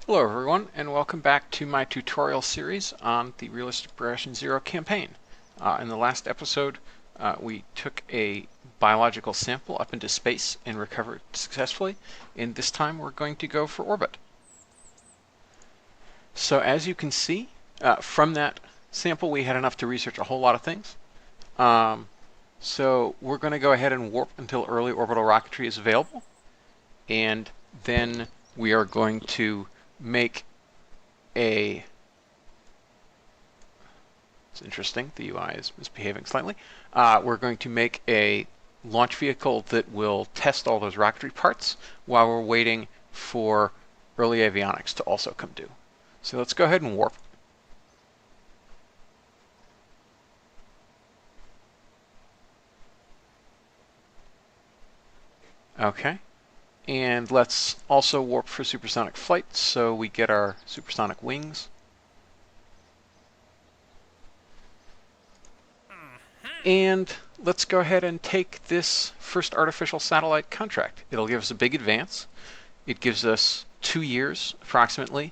Hello everyone, and welcome back to my tutorial series on the Realistic Progression Zero campaign. In the last episode, we took a biological sample up into space and recovered successfully, and this time we're going to go for orbit. So as you can see, from that sample we had enough to research a whole lot of things. So we're going to go ahead and warp until early orbital rocketry is available, and then we are going to make it's interesting, the UI is misbehaving slightly. We're going to make a launch vehicle that will test all those rocketry parts while we're waiting for early avionics to also come due. So let's go ahead and warp. Okay. And let's also warp for supersonic flight so we get our supersonic wings. And let's go ahead and take this first artificial satellite contract. It'll give us a big advance. It gives us 2 years approximately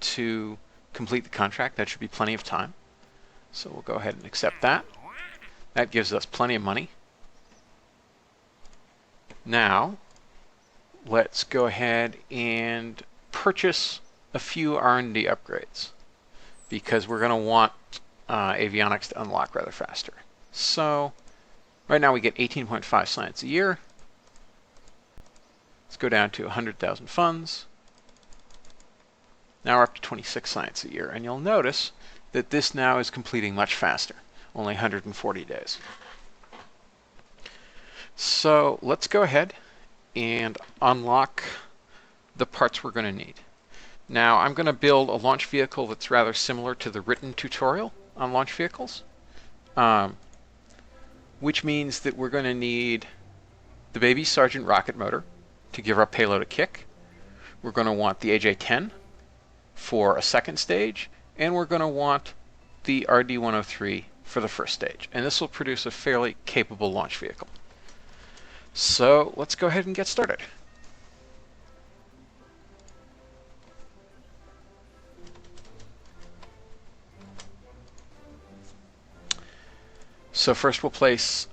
to complete the contract. That should be plenty of time. So we'll go ahead and accept that. That gives us plenty of money. Now, let's go ahead and purchase a few R&D upgrades because we're going to want avionics to unlock rather faster. So right now we get 18.5 science a year. Let's go down to 100,000 funds. Now we're up to 26 science a year, and you'll notice that this now is completing much faster, only 140 days. So let's go ahead and unlock the parts we're going to need. Now I'm going to build a launch vehicle that's rather similar to the written tutorial on launch vehicles, which means that we're going to need the Baby Sergeant rocket motor to give our payload a kick. We're going to want the AJ-10 for a second stage, and we're going to want the RD-103 for the first stage. And this will produce a fairly capable launch vehicle. So let's go ahead and get started. So first we'll place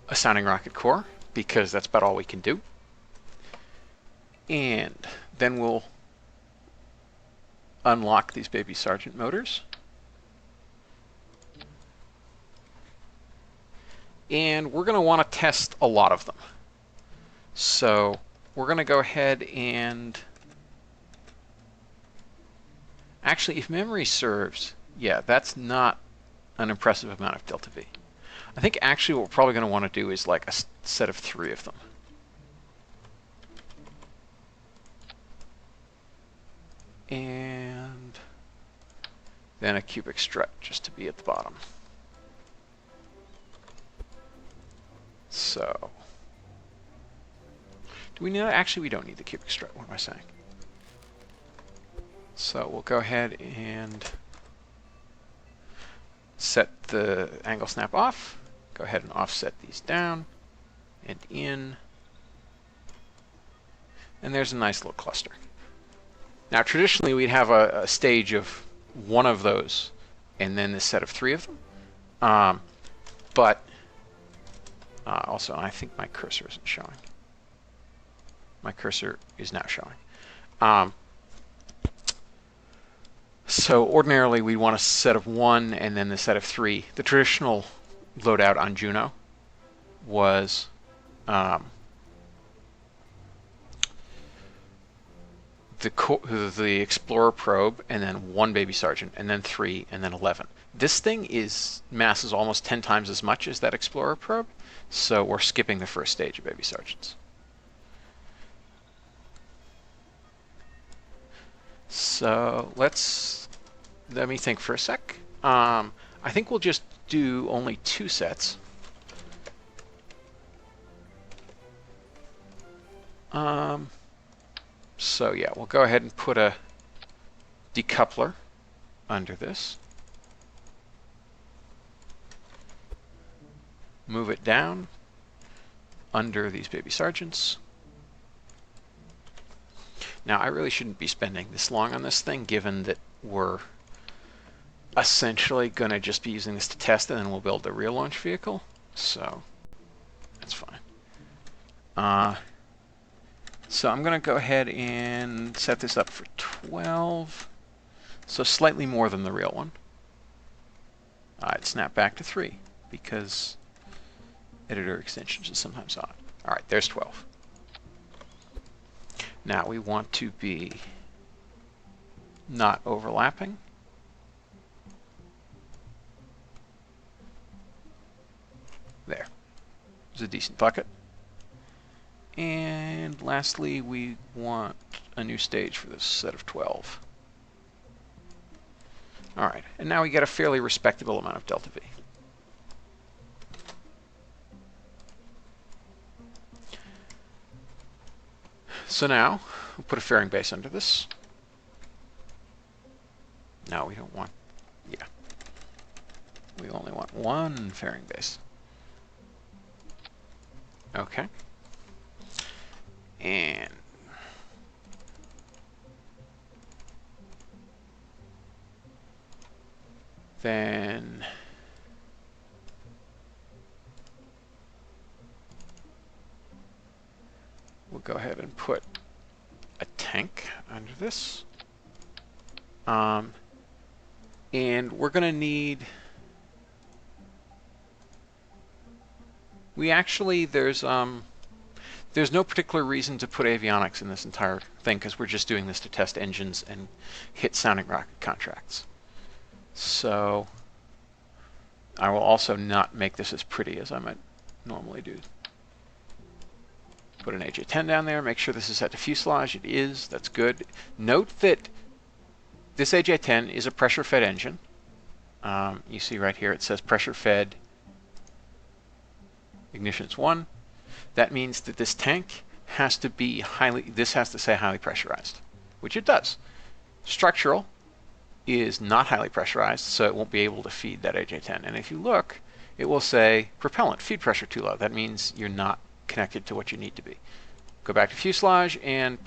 a sounding rocket core because that's about all we can do. And then we'll unlock these Baby Sergeant motors. And we're going to want to test a lot of them. So we're going to go ahead and actually, if memory serves, yeah, that's not an impressive amount of delta V. I think actually what we're probably going to want to do is like a set of 3 of them. And then a cubic strut just to be at the bottom. So do we need that? Actually, we don't need the cubic strut. What am I saying? So we'll go ahead and set the angle snap off. Go ahead and offset these down and in. And there's a nice little cluster. Now, traditionally, we'd have a stage of 1 of those and then this set of 3 of them. But also, I think my cursor isn't showing. My cursor is now showing. So ordinarily we want a set of 1 and then the set of 3. The traditional loadout on Juno was the Explorer probe and then 1 Baby Sergeant and then 3 and then 11. This thing masses almost 10 times as much as that Explorer probe, so we're skipping the first stage of Baby Sergeants. So let me think for a sec. I think we'll just do only 2 sets. So yeah, we'll go ahead and put a decoupler under this. Move it down under these Baby Sergeants. Now, I really shouldn't be spending this long on this thing, given that we're essentially going to just be using this to test, and then we'll build a real launch vehicle. So that's fine. So I'm going to go ahead and set this up for 12. So slightly more than the real one. It snapped back to 3 because editor extensions is sometimes odd. All right, there's 12. Now we want to be not overlapping. There. There's a decent bucket. And lastly, we want a new stage for this set of 12. All right, and now we get a fairly respectable amount of delta V. So now, we'll put a fairing base under this. No, we don't want, yeah. We only want one fairing base. Okay. And then we'll go ahead and put a tank under this. And we're going to need, there's no particular reason to put avionics in this entire thing because we're just doing this to test engines and hit sounding rocket contracts. So I will also not make this as pretty as I might normally do. Put an AJ-10 down there, make sure this is set to fuselage. It is, that's good. Note that this AJ-10 is a pressure-fed engine. You see right here it says pressure-fed ignitions 1. That means that this tank has to be this has to say highly pressurized, which it does. Structural is not highly pressurized, so it won't be able to feed that AJ-10. And if you look, it will say propellant, feed pressure too low. That means you're not connected to what you need to be. Go back to fuselage and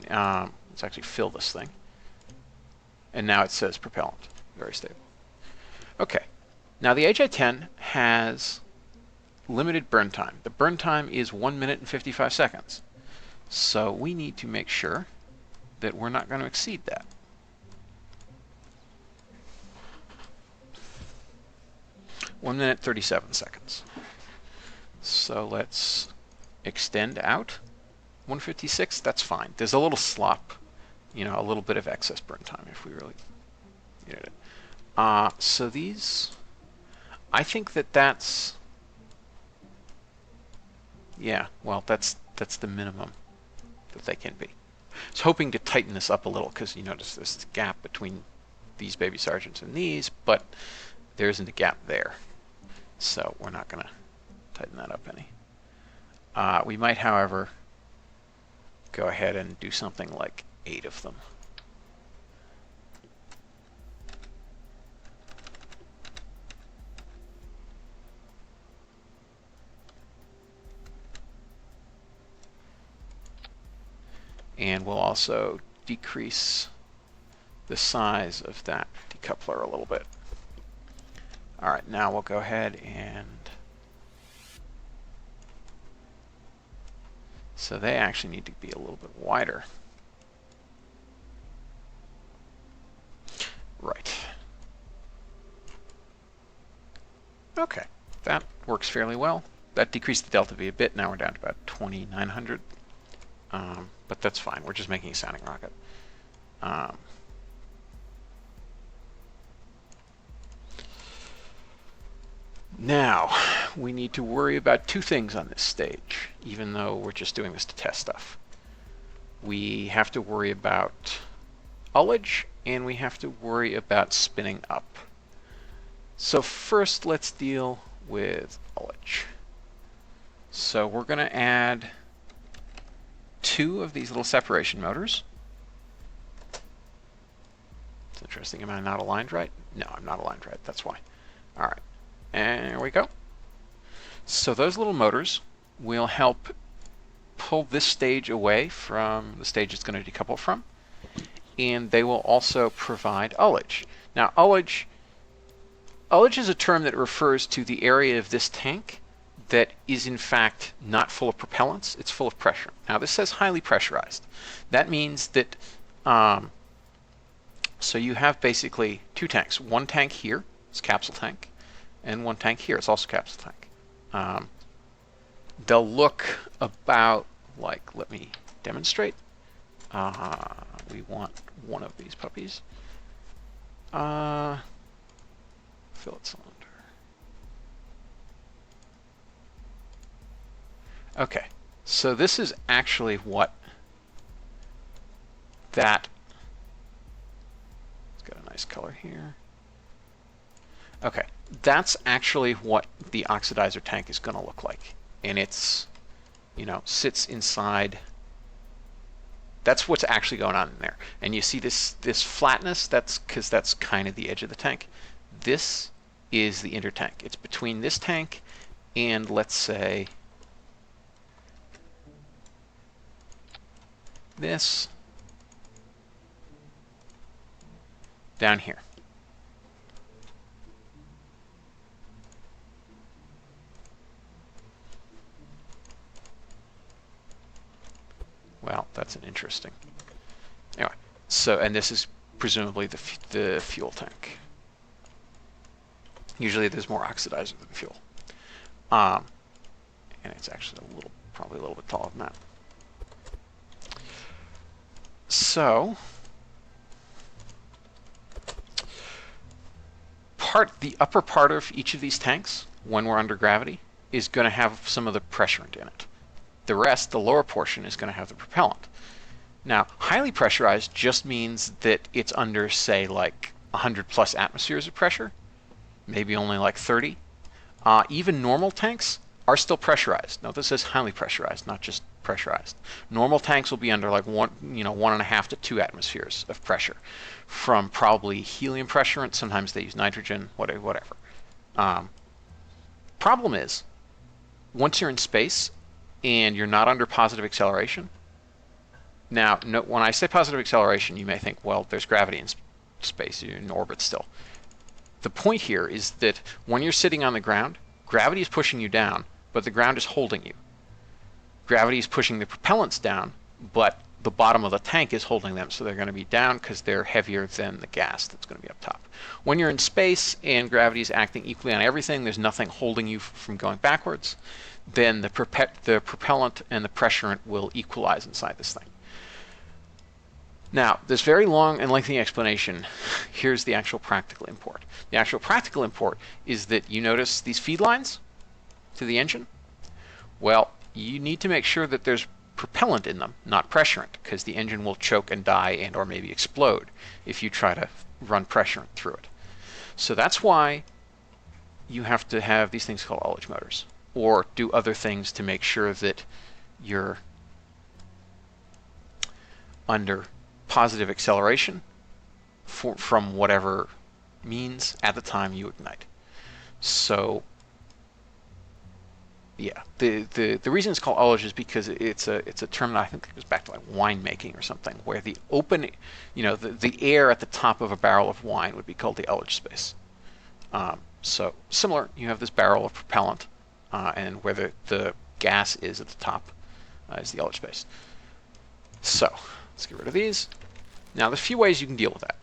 let's actually fill this thing. And now it says propellant, very stable. Okay, now the AJ-10 has limited burn time. The burn time is 1 minute and 55 seconds. So we need to make sure that we're not going to exceed that. One minute, 37 seconds. So let's extend out. 156, that's fine. There's a little slop, a little bit of excess burn time if we really needed it. So these, I think that's, yeah, well, that's the minimum that they can be. I was hoping to tighten this up a little because you notice there's this gap between these baby sergeants and these, but there isn't a gap there. So we're not going to tighten that up any. We might, however, go ahead and do something like 8 of them. And we'll also decrease the size of that decoupler a little bit. All right, now we'll go ahead and so they actually need to be a little bit wider. Right. Okay, that works fairly well. That decreased the delta V a bit. Now we're down to about 2,900. But that's fine. We're just making a sounding rocket. Now, we need to worry about 2 things on this stage, even though we're just doing this to test stuff. We have to worry about ullage, and we have to worry about spinning up. So first, let's deal with ullage. So we're going to add 2 of these little separation motors. It's interesting. Am I not aligned right? No, I'm not aligned right. That's why. All right. And there we go. So those little motors will help pull this stage away from the stage it's going to decouple from, and they will also provide ullage. Now, ullage is a term that refers to the area of this tank that is in fact not full of propellants, it's full of pressure. Now, this says highly pressurized. That means that, so you have basically two tanks. One tank here, it's capsule tank, and one tank here, it's also capsule tank. They'll look about like, let me demonstrate. We want one of these puppies. Fillet cylinder. Okay, so this is actually what that, it's got a nice color here. Okay, that's actually what the oxidizer tank is going to look like. And it's, sits inside. That's what's actually going on in there. And you see this flatness, that's because that's kind of the edge of the tank. This is the intertank. It's between this tank and, let's say, this down here. Well, that's an interesting. Anyway, so, and this is presumably the fuel tank. Usually there's more oxidizer than fuel. And it's actually probably a little bit taller than that. So, the upper part of each of these tanks, when we're under gravity, is going to have some of the pressure in it. The rest, the lower portion, is going to have the propellant. Now, highly pressurized just means that it's under, say, like 100 plus atmospheres of pressure, maybe only like 30. Even normal tanks are still pressurized. Note this says highly pressurized, not just pressurized. Normal tanks will be under like 1.5 to 2 atmospheres of pressure, from probably helium pressure, and sometimes they use nitrogen, whatever. Problem is, once you're in space and you're not under positive acceleration. Now, when I say positive acceleration, you may think, well, there's gravity in space, you're in orbit still. The point here is that when you're sitting on the ground, gravity is pushing you down, but the ground is holding you. Gravity is pushing the propellants down, but the bottom of the tank is holding them, so they're going to be down because they're heavier than the gas that's going to be up top. When you're in space and gravity is acting equally on everything, there's nothing holding you from going backwards, then the propellant and the pressurant will equalize inside this thing. Now, this very long and lengthy explanation, here's the actual practical import. The actual practical import is that you notice these feed lines to the engine? Well, you need to make sure that there's propellant in them, not pressurant, because the engine will choke and die and or maybe explode if you try to run pressurant through it. So that's why you have to have these things called ullage motors, or do other things to make sure that you're under positive acceleration from whatever means at the time you ignite. So yeah, the reason it's called ullage is because it's a term that I think goes back to like winemaking or something, where the open, the air at the top of a barrel of wine would be called the ullage space. So similar, you have this barrel of propellant, and where the gas is at the top is the ullage space. So let's get rid of these. Now there's a few ways you can deal with that.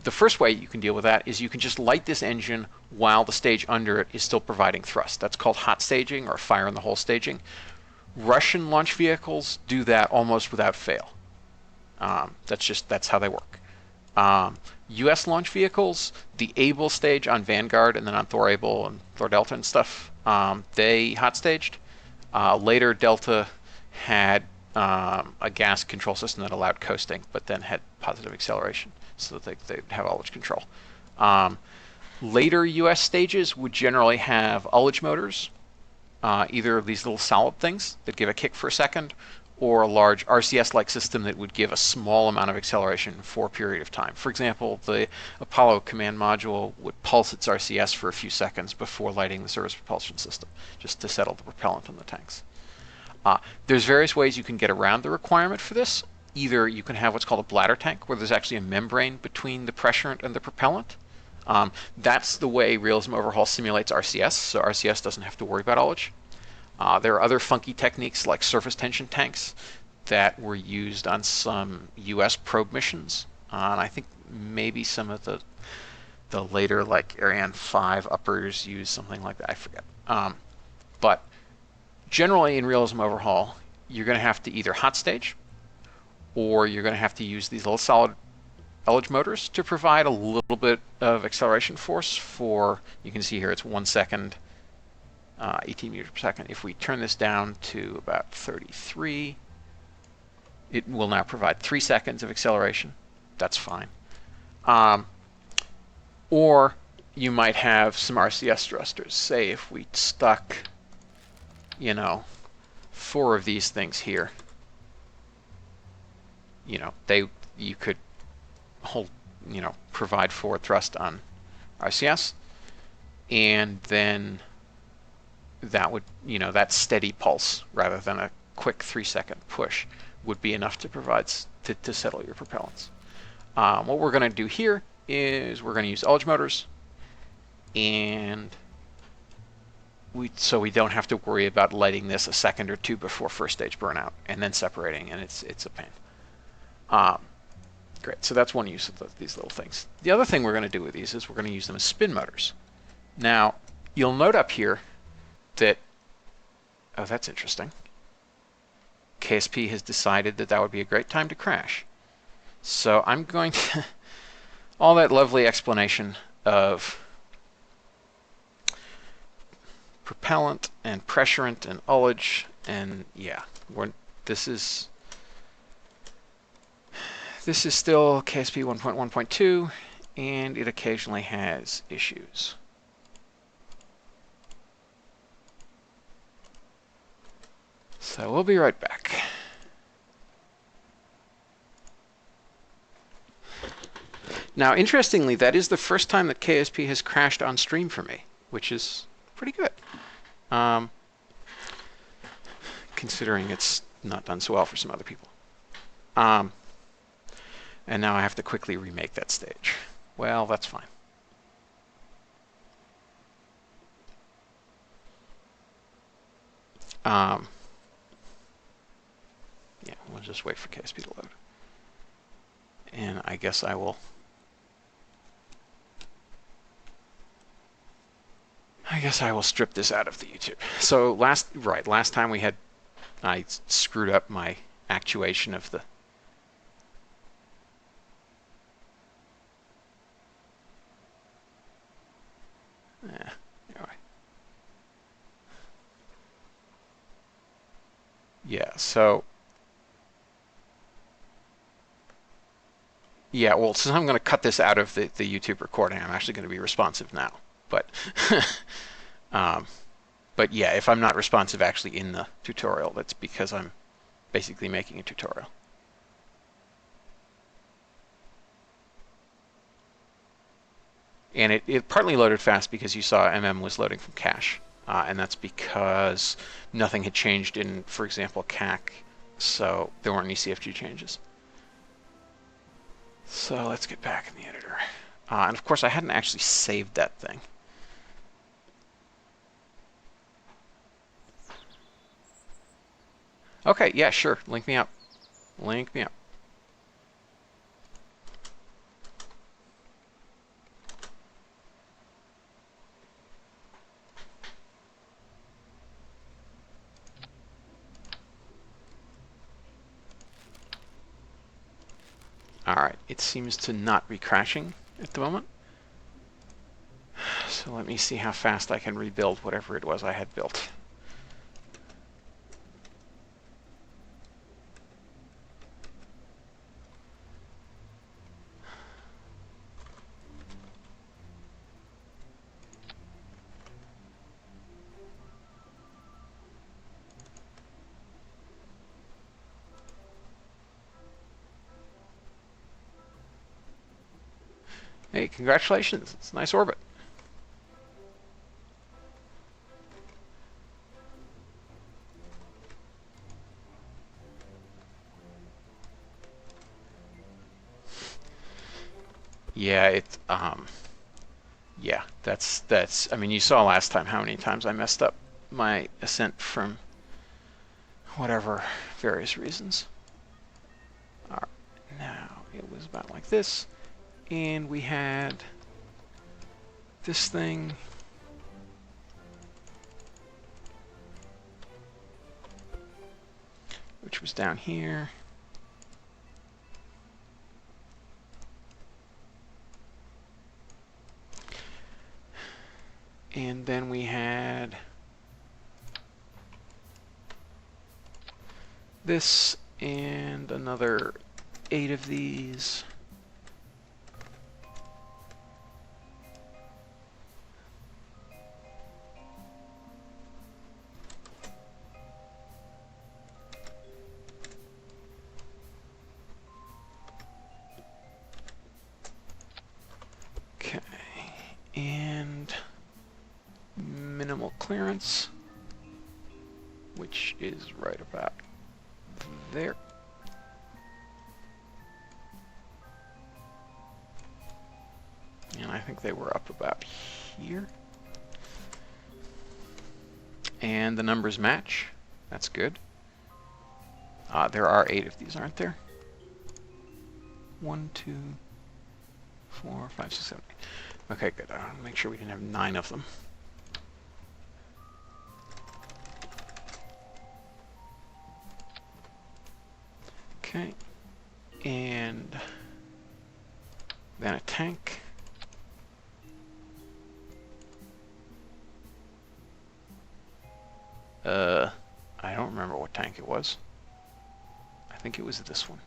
The first way you can deal with that is you can just light this engine while the stage under it is still providing thrust. That's called hot staging or fire in the hole staging. Russian launch vehicles do that almost without fail. That's how they work. U.S. launch vehicles, the Able stage on Vanguard and then on Thor Able and Thor Delta and stuff, they hot staged. Later Delta had a gas control system that allowed coasting, but then had positive acceleration, so that they'd have ullage control. Later U.S. stages would generally have ullage motors, either these little solid things that give a kick for a second, or a large RCS-like system that would give a small amount of acceleration for a period of time. For example, the Apollo command module would pulse its RCS for a few seconds before lighting the service propulsion system, just to settle the propellant in the tanks. There's various ways you can get around the requirement for this. Either you can have what's called a bladder tank, where there's actually a membrane between the pressurant and the propellant. That's the way Realism Overhaul simulates RCS, so RCS doesn't have to worry about ullage. There are other funky techniques like surface tension tanks that were used on some US probe missions. And I think maybe some of the later, like Ariane 5 uppers use something like that. I forget. But generally in Realism Overhaul, you're going to have to either hot stage, or you're going to have to use these little solid ullage motors to provide a little bit of acceleration force for, you can see here it's 1 second, 18 meters per second. If we turn this down to about 33, it will now provide 3 seconds of acceleration. That's fine. Or you might have some RCS thrusters. Say if we stuck, 4 of these things here, you could hold, provide forward thrust on RCS, and then that would, that steady pulse rather than a quick 3-second push would be enough to provide to settle your propellants. What we're going to do here is we're going to use ullage motors, and so we don't have to worry about lighting this a second or two before first stage burnout and then separating, and it's a pain. Great, so that's one use of these little things. The other thing we're going to do with these is we're going to use them as spin motors. Now, you'll note up here that, oh, that's interesting. KSP has decided that would be a great time to crash. So I'm going to, all that lovely explanation of propellant and pressurant and ullage, and yeah, this is still KSP 1.1.2, and it occasionally has issues. So we'll be right back. Now, interestingly, that is the first time that KSP has crashed on stream for me, which is pretty good, considering it's not done so well for some other people. And now I have to quickly remake that stage. Well, that's fine. Yeah, we'll just wait for KSP to load. And I guess I will strip this out of the YouTube. So last time I screwed up my actuation of the anyway. Yeah, so yeah, well, since I'm going to cut this out of the YouTube recording, I'm actually going to be responsive now. But but yeah, if I'm not responsive actually in the tutorial, that's because I'm basically making a tutorial. And it partly loaded fast because you saw MM was loading from cache. And that's because nothing had changed in, for example, CAC, so there weren't any CFG changes. So let's get back in the editor. And of course, I hadn't actually saved that thing. Okay, yeah, sure. Link me up. Link me up. Alright, it seems to not be crashing at the moment. So let me see how fast I can rebuild whatever it was I had built. Hey, congratulations. It's a nice orbit. Yeah, yeah, that's, I mean, you saw last time how many times I messed up my ascent from whatever various reasons. All right, now it was about like this, and we had this thing. Which was down here. And then we had this and another 8 of these. Okay, and minimal clearance, which is right about there. And I think they were up about here. And the numbers match. That's good. There are 8 of these, aren't there? 1, 2, 4, 5, 6, 7, 8. Okay, good. I want to make sure we didn't have 9 of them. Okay. And then a tank. I don't remember what tank it was. I think it was this one.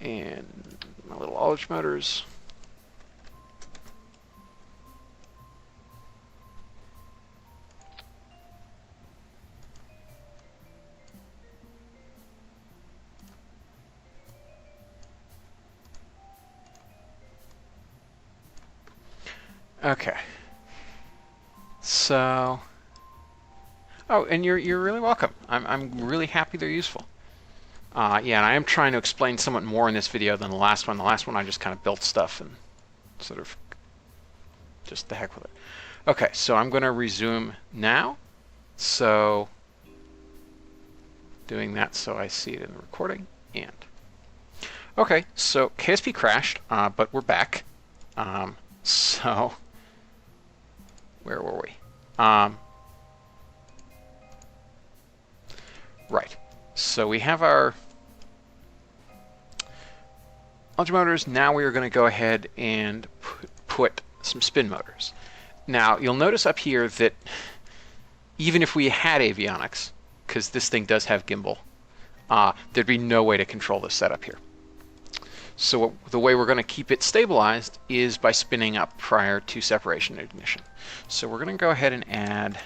And my little olive motors. Okay. So, oh, and you're really welcome. I'm really happy they're useful. Yeah, and I am trying to explain somewhat more in this video than the last one. The last one I just kind of built stuff and sort of just the heck with it. Okay, so I'm going to resume now. So, doing that so I see it in the recording. And okay, so KSP crashed, but we're back. So, where were we? Right. So we have our launch motors. Now we are going to go ahead and put some spin motors. Now you'll notice up here that even if we had avionics, because this thing does have gimbal, there'd be no way to control this setup here. So the way we're going to keep it stabilized is by spinning up prior to separation and ignition. So we're going to go ahead and add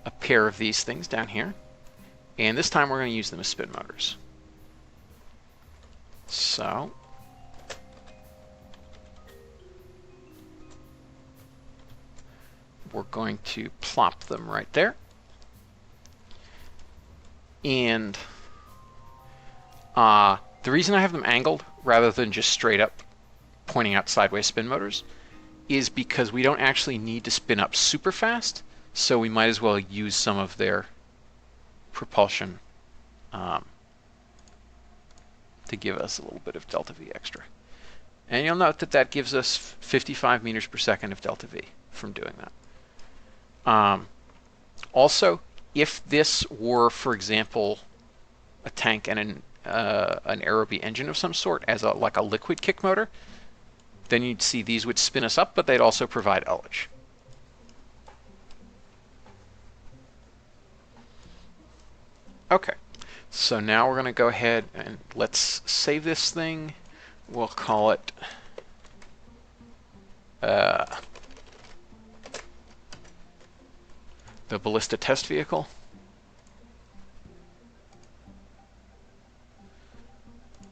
a pair of these things down here. And this time we're going to use them as spin motors. So we're going to plop them right there. And the reason I have them angled rather than just straight up pointing out sideways spin motors is because we don't actually need to spin up super fast, so we might as well use some of their propulsion to give us a little bit of delta V extra. And you'll note that that gives us 55 meters per second of delta V from doing that. Also, if this were, for example, a tank and an aerobie engine of some sort as like a liquid kick motor, then you'd see these would spin us up, but they'd also provide ullage. Okay, so now we're going to go ahead and let's save this thing. We'll call it the Ballista Test Vehicle.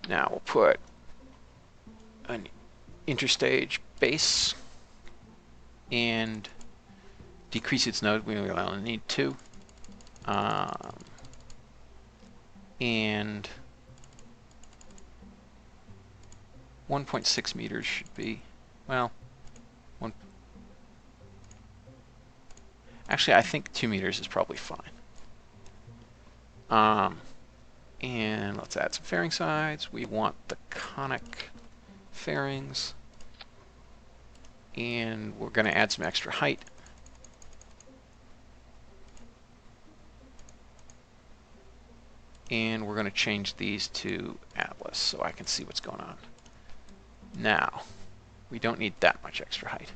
Now we'll put an interstage base and decrease its node. We only need 2. And 1.6 meters should be, well, actually I think 2 meters is probably fine. And let's add some fairing sides. We want the conic fairings. And we're going to add some extra height. And we're going to change these to Atlas so I can see what's going on. Now, we don't need that much extra height.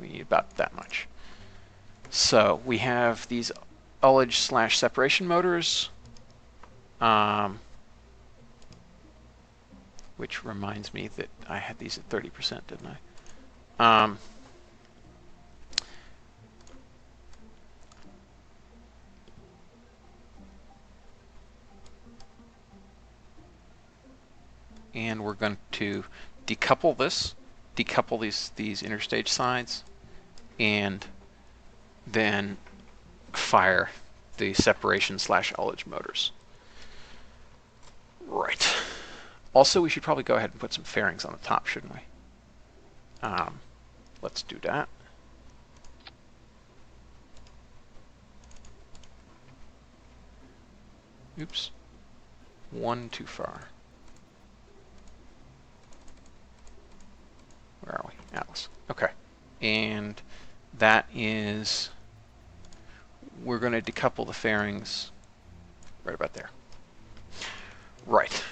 We need about that much. So we have these ullage/separation motors, which reminds me that I had these at 30%, didn't I? And we're going to decouple this, decouple these interstage sides, and then fire the separation/ullage motors. Right. Also, we should probably go ahead and put some fairings on the top, shouldn't we? Let's do that. Oops. One too far. Where are we? Atlas. Okay. And that is, we're going to decouple the fairings right about there. Right.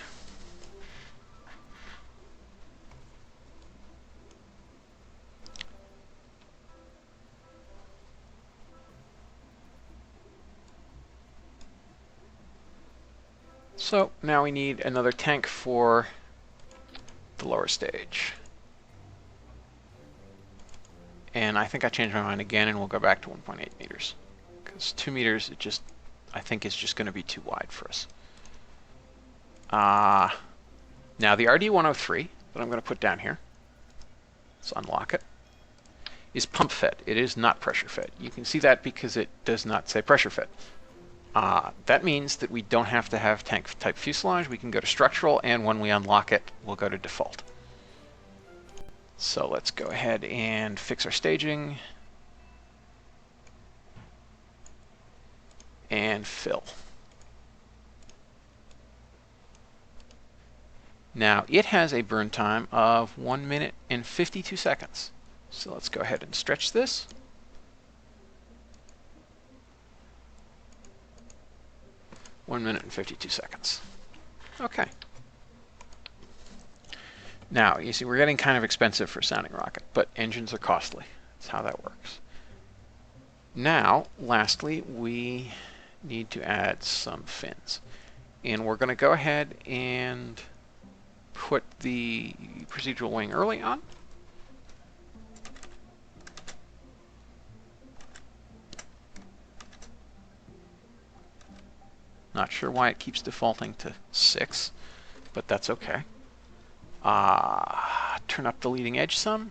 So now we need another tank for the lower stage. And I think I changed my mind again, and we'll go back to 1.8 meters. Because 2 meters, it just, I think, is just going to be too wide for us. Now the RD-103 that I'm going to put down here, let's unlock it, is pump fed. It is not pressure fed. You can see that because it does not say pressure fed. That means that we don't have to have tank type fuselage. We can go to structural, and when we unlock it, we'll go to default. So let's go ahead and fix our staging and fill. Now it has a burn time of 1 minute and 52 seconds. So let's go ahead and stretch this. One minute and 52 seconds. Okay. Now, you see, we're getting kind of expensive for a sounding rocket, but engines are costly. That's how that works. Now, lastly, we need to add some fins. And we're going to go ahead and put the procedural wing early on. Not sure why it keeps defaulting to 6, but that's okay. Turn up the leading edge some.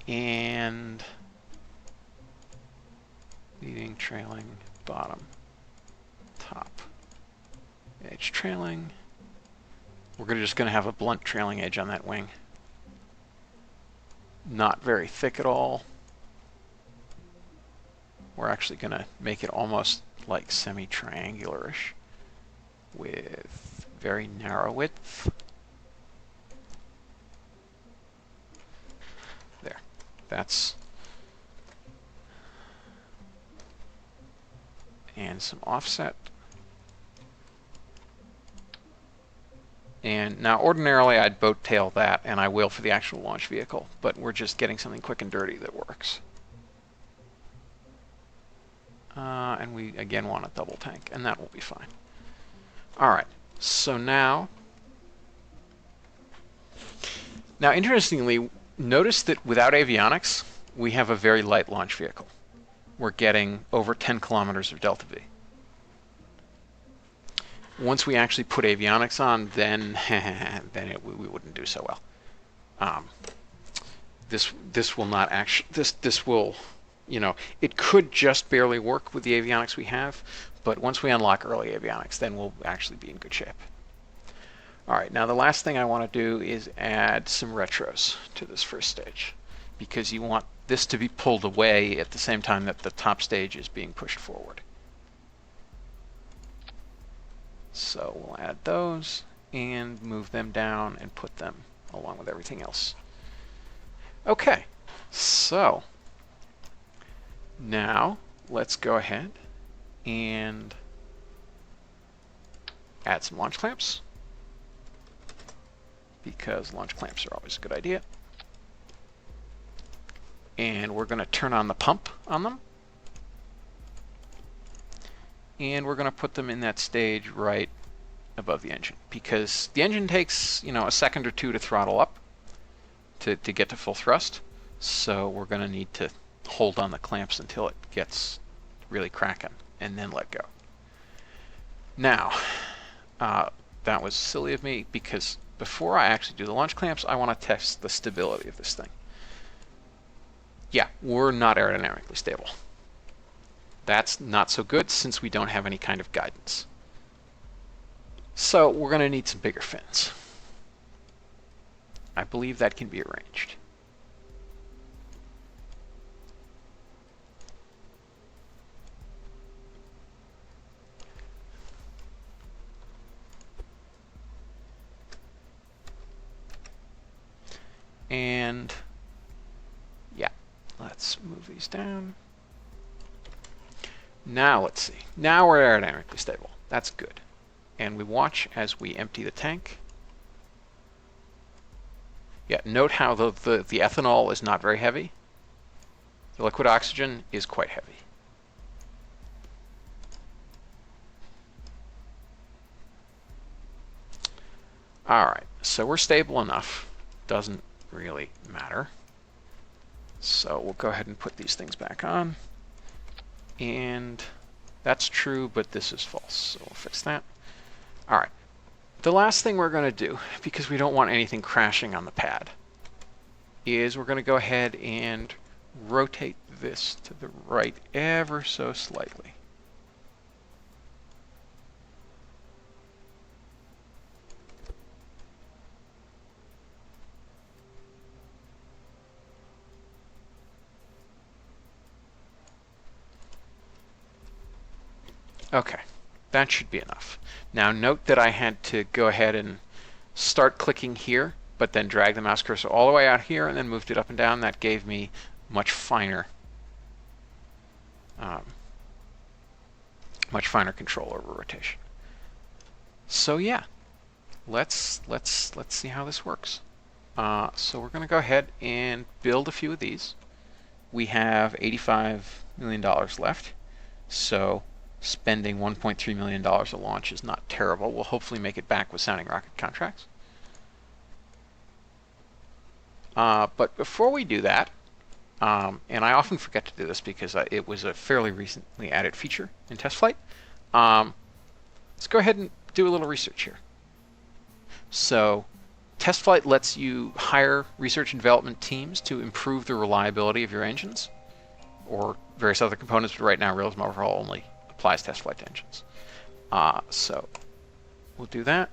And leading, trailing, bottom, top, edge trailing. We're just going to have a blunt trailing edge on that wing. Not very thick at all. We're actually going to make it almost like semi-triangular-ish with very narrow width. There. That's... and some offset. And now ordinarily I'd boat tail that, and I will for the actual launch vehicle, but we're just getting something quick and dirty that works. And we again want a double tank, and that will be fine. Alright, so now interestingly, notice that without avionics, we have a very light launch vehicle. We're getting over 10 kilometers of delta V. Once we actually put avionics on, then we wouldn't do so well. This will not actually, this will, it could just barely work with the avionics we have, but once we unlock early avionics, then we'll actually be in good shape. All right, now the last thing I want to do is add some retros to this first stage, because you want this to be pulled away at the same time that the top stage is being pushed forward. So we'll add those and move them down and put them along with everything else. Okay, so now let's go ahead and add some launch clamps, because launch clamps are always a good idea. And we're going to turn on the pump on them. And we're going to put them in that stage right above the engine, because the engine takes, a second or two to throttle up to get to full thrust. So we're going to need to hold on the clamps until it gets really cracking and then let go. Now, that was silly of me, because before I actually do the launch clamps, I want to test the stability of this thing. Yeah, we're not aerodynamically stable. That's not so good since we don't have any kind of guidance. So we're going to need some bigger fins. I believe that can be arranged. And yeah, let's move these down. Now let's see. Now we're aerodynamically stable. That's good. And we watch as we empty the tank. Yeah, note how the ethanol is not very heavy. The liquid oxygen is quite heavy. All right, so we're stable enough. Doesn't really matter. So we'll go ahead and put these things back on. And that's true, but this is false, so we'll fix that. All right. The last thing we're going to do, because we don't want anything crashing on the pad, is we're going to go ahead and rotate this to the right ever so slightly. Okay, that should be enough. Now note that I had to go ahead and start clicking here, but then drag the mouse cursor all the way out here and then moved it up and down. That gave me much finer control over rotation. So yeah, let's see how this works. So we're going to go ahead and build a few of these. We have $85 million left, so spending $1.3 million a launch is not terrible. We'll hopefully make it back with sounding rocket contracts. But before we do that, and I often forget to do this because it was a fairly recently added feature in test flight, let's go ahead and do a little research here. So test flight lets you hire research and development teams to improve the reliability of your engines or various other components, but right now realism overhaul only applies test flight to engines. So we'll do that.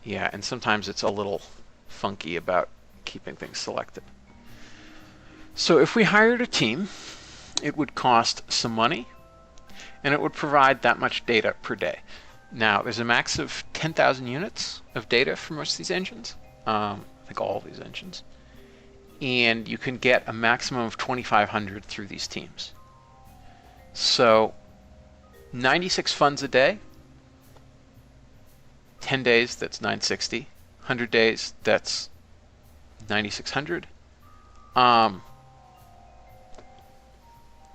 Yeah, and sometimes it's a little funky about keeping things selected. So if we hired a team, it would cost some money, and it would provide that much data per day. Now, there's a max of 10,000 units of data for most of these engines. I think all of these engines. And you can get a maximum of 2,500 through these teams. So 96 funds a day, 10 days, that's 960. 100 days, that's 9,600.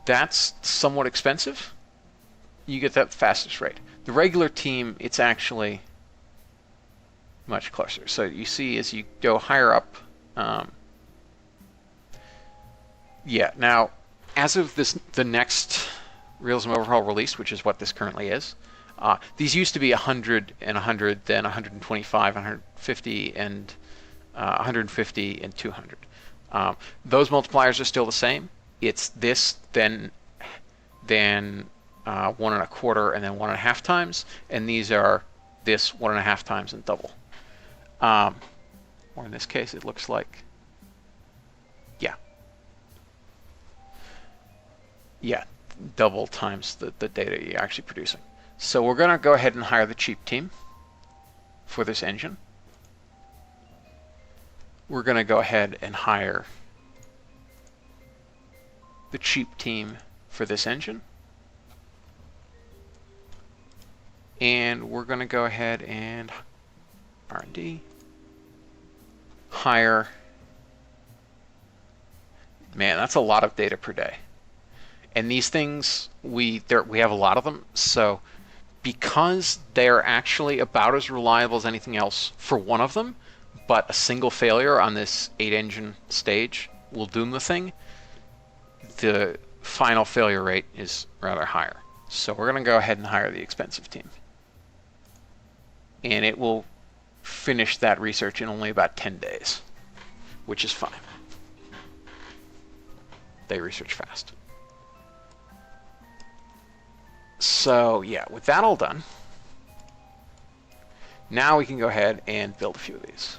That's somewhat expensive. You get that fastest rate. The regular team, it's actually much closer. So you see as you go higher up, yeah, now as of the next realism overhaul release, which is what this currently is. These used to be 100 and 100, then 125, 150, and 150 and 200. Those multipliers are still the same. It's this, then 1.25, and then 1.5 times, and these are this 1.5 times and double. Or in this case, it looks like, yeah, double times the data you're actually producing. So we're going to go ahead and hire the cheap team for this engine. We're going to go ahead and hire the cheap team for this engine. And we're going to go ahead and R&D, hire. Man, that's a lot of data per day. And these things, we have a lot of them. So because they're actually about as reliable as anything else for one of them, but a single failure on this 8-engine stage will doom the thing, the final failure rate is rather higher. So we're going to go ahead and hire the expensive team. And it will finish that research in only about 10 days, which is fine. They research fast. So yeah, with that all done, now we can go ahead and build a few of these.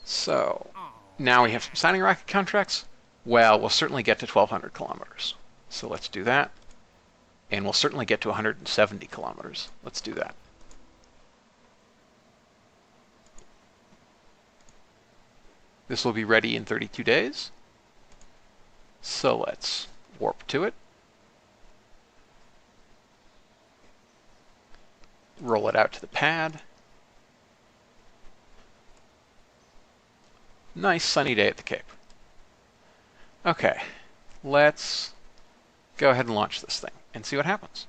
So now we have some signing rocket contracts. Well, we'll certainly get to 1,200 kilometers. So let's do that. And we'll certainly get to 170 kilometers. Let's do that. This will be ready in 32 days. So let's warp to it. Roll it out to the pad. Nice sunny day at the Cape. Okay, let's go ahead and launch this thing and see what happens.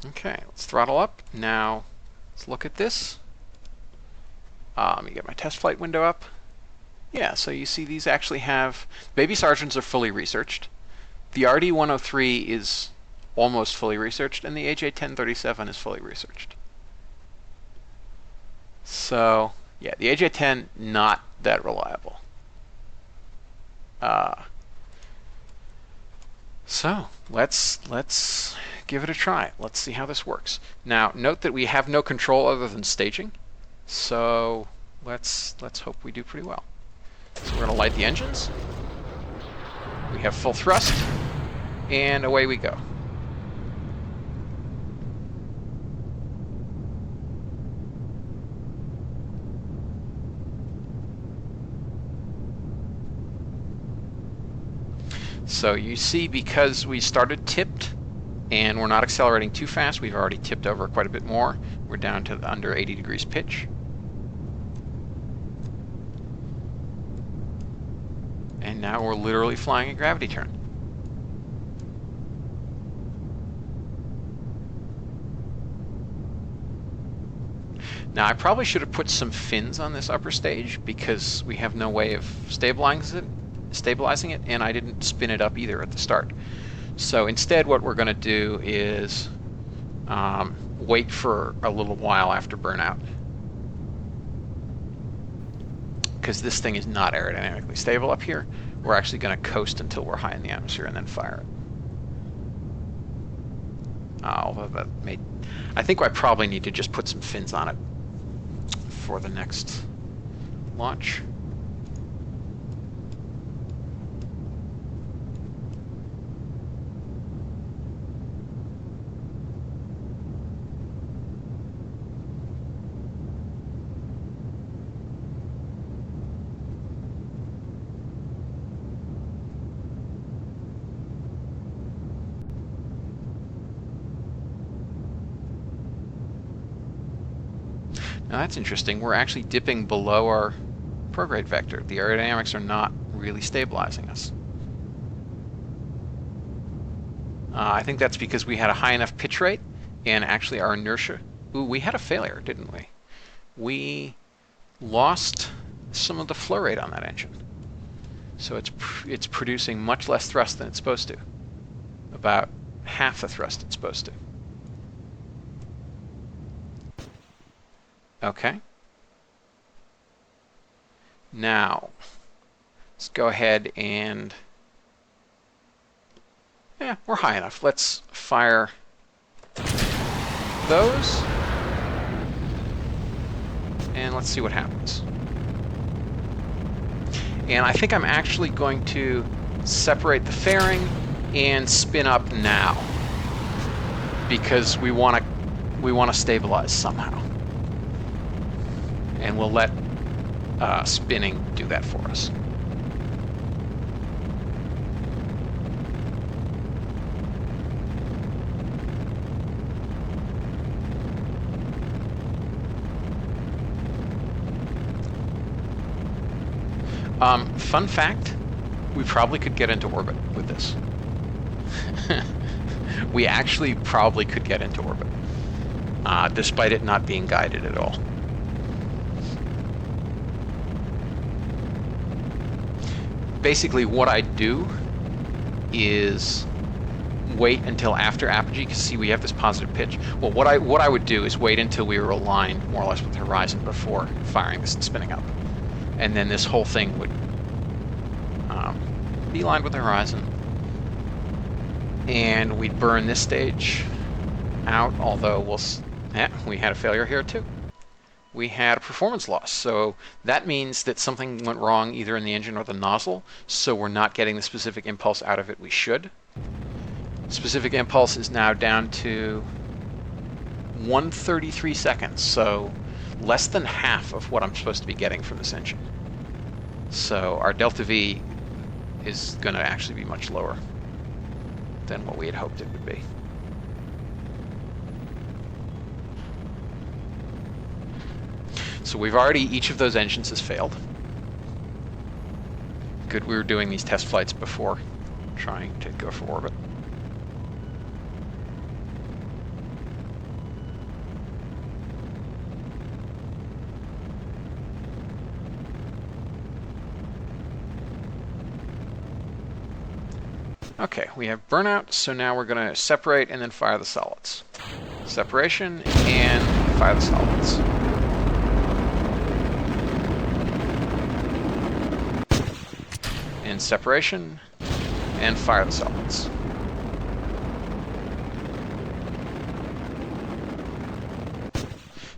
Okay, let's throttle up. Now, let's look at this. Let me get my test flight window up. Yeah, so you see these actually have, Baby Sergeants are fully researched. The RD-103 is almost fully researched, and the AJ-1037 is fully researched. So, yeah, the AJ-10, not that reliable. So, let's give it a try. Let's see how this works. Now, note that we have no control other than staging. So let's hope we do pretty well. So we're going to light the engines. We have full thrust, and away we go. So you see, because we started tipped and we're not accelerating too fast, we've already tipped over quite a bit more. We're down to under 80 degrees pitch. And now we're literally flying a gravity turn. Now I probably should have put some fins on this upper stage because we have no way of stabilizing it, and I didn't spin it up either at the start. So instead what we're going to do is wait for a little while after burnout, because this thing is not aerodynamically stable up here. We're actually going to coast until we're high in the atmosphere and then fire it. Although that may, I think I probably need to just put some fins on it for the next launch. Now that's interesting. We're actually dipping below our prograde vector. The aerodynamics are not really stabilizing us. I think that's because we had a high enough pitch rate, and actually our inertia... Ooh, we had a failure, didn't we? We lost some of the flow rate on that engine. So it's producing much less thrust than it's supposed to. About half the thrust it's supposed to. Okay. Now, let's go ahead and... Yeah, we're high enough. Let's fire those. And let's see what happens. And I think I'm actually going to separate the fairing and spin up now, because we want to stabilize somehow. And we'll let spinning do that for us. Fun fact, we probably could get into orbit with this. We actually probably could get into orbit, despite it not being guided at all. Basically, what I do is wait until after apogee, because see, we have this positive pitch. Well, what I would do is wait until we were aligned more or less with the horizon before firing this and spinning up. And then this whole thing would be aligned with the horizon. And we'd burn this stage out, although we had a failure here too. We had a performance loss, so that means that something went wrong either in the engine or the nozzle, so we're not getting the specific impulse out of it we should. Specific impulse is now down to 133 seconds, so less than half of what I'm supposed to be getting from this engine. So our delta V is going to actually be much lower than what we had hoped it would be. So we've already, each of those engines has failed. Good, we were doing these test flights before trying to go for orbit. Okay, we have burnout, so now we're going to separate and then fire the solids. Separation and fire the solids. And separation and fire the solids.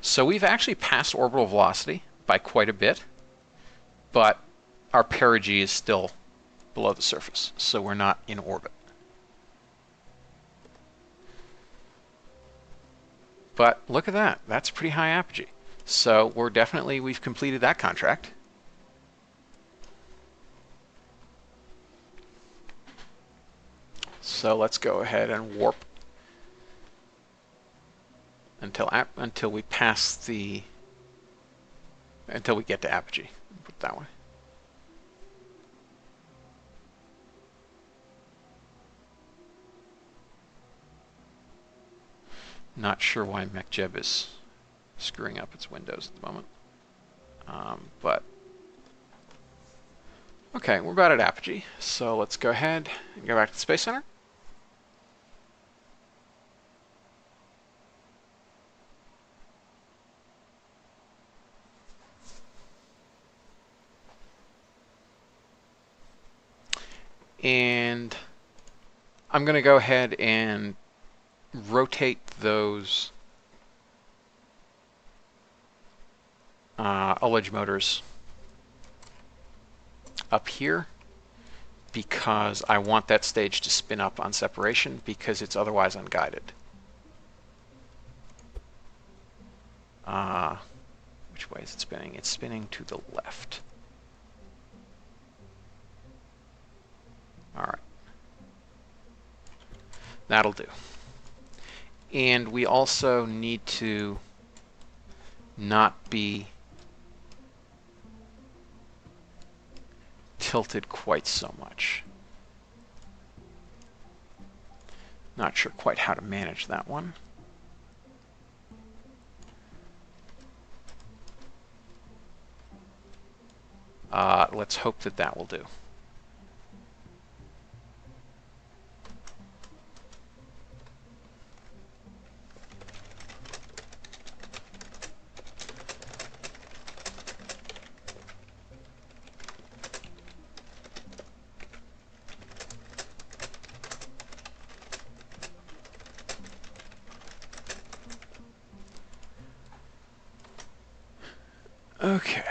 So we've actually passed orbital velocity by quite a bit, but our perigee is still below the surface, so we're not in orbit. But look at that, that's pretty high apogee. So we've completed that contract. So let's go ahead and warp until we pass until we get to apogee. Put it that way. Not sure why MechJeb is screwing up its windows at the moment. But okay, we're about at apogee. So let's go ahead and go back to the Space Center. And I'm going to go ahead and rotate those ullage motors up here, because I want that stage to spin up on separation, because it's otherwise unguided. Which way is it spinning? It's spinning to the left. All right. That'll do. And we also need to not be tilted quite so much. Not sure quite how to manage that one. Let's hope that that will do. Okay.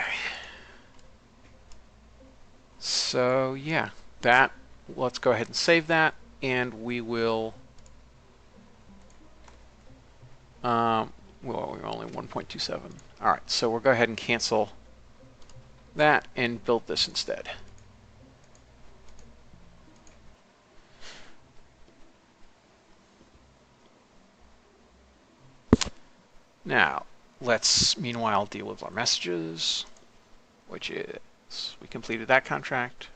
So yeah, that, let's go ahead and save that, and we will, well, we're only 1.27. All right, so we'll go ahead and cancel that and build this instead. Now, let's meanwhile deal with our messages, which is, we completed that contract.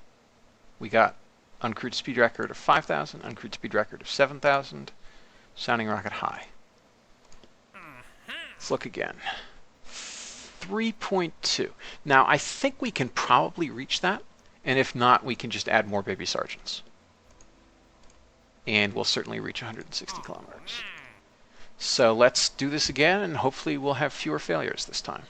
We got uncrewed speed record of 5,000, uncrewed speed record of 7,000, sounding rocket high. Let's look again. 3.2. Now, I think we can probably reach that, and if not, we can just add more baby sergeants. And we'll certainly reach 160 kilometers. So let's do this again, and hopefully we'll have fewer failures this time.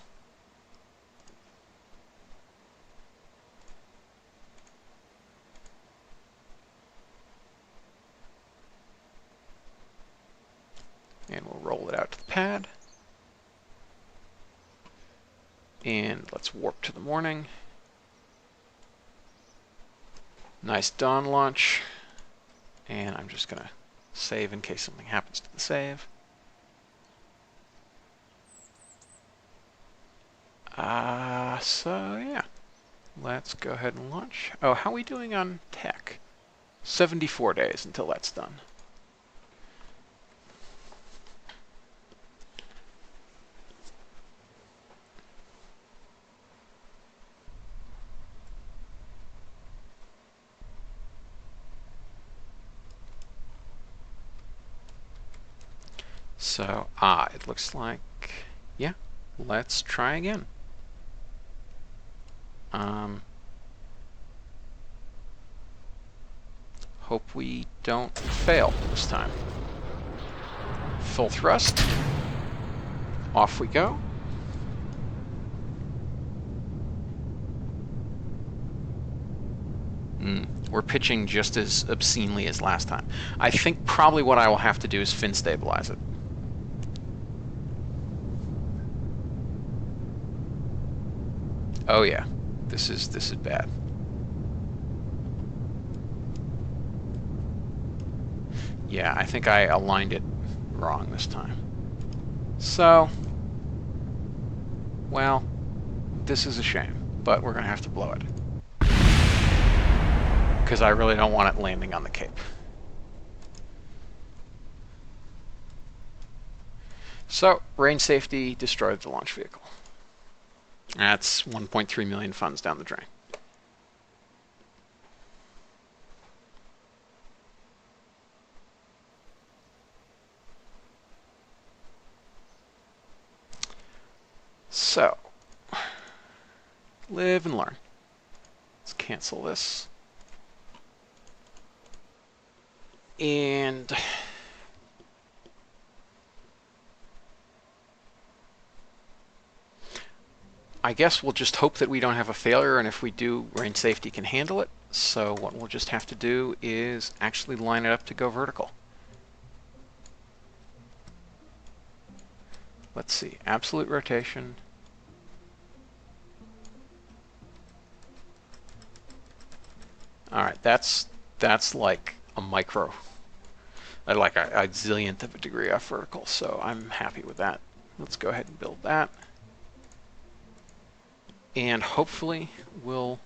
And we'll roll it out to the pad. And let's warp to the morning. Nice dawn launch. And I'm just going to save in case something happens to the save. So yeah, let's go ahead and launch. Oh, how are we doing on tech? 74 days until that's done. So, it looks like, yeah, let's try again. Hope we don't fail this time. Full thrust. Off we go. We're pitching just as obscenely as last time. I think probably what I will have to do is fin stabilize it. Oh yeah, this is bad. Yeah, I think I aligned it wrong this time. So, well, this is a shame, but we're going to have to blow it. Because I really don't want it landing on the Cape. So, range safety destroyed the launch vehicle. That's 1.3 million funds down the drain. So, live and learn. Let's cancel this. And I guess we'll just hope that we don't have a failure, and if we do, range safety can handle it. So what we'll just have to do is actually line it up to go vertical. Let's see, absolute rotation. All right, that's like a micro, like a zillionth of a degree off vertical, so I'm happy with that. Let's go ahead and build that. And hopefully we'll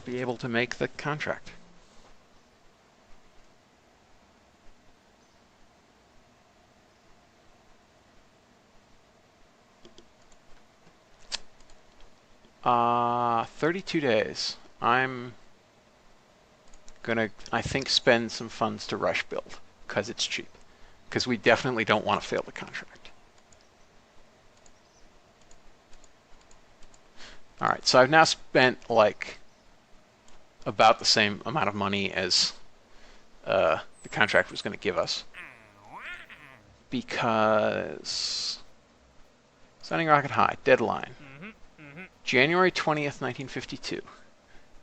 be able to make the contract. 32 days. I'm gonna, I think, spend some funds to rush build, because it's cheap. Because we definitely don't want to fail the contract. Alright, so I've now spent, like, about the same amount of money as the contract was going to give us. Because Sounding Rocket High, deadline, January 20th, 1952.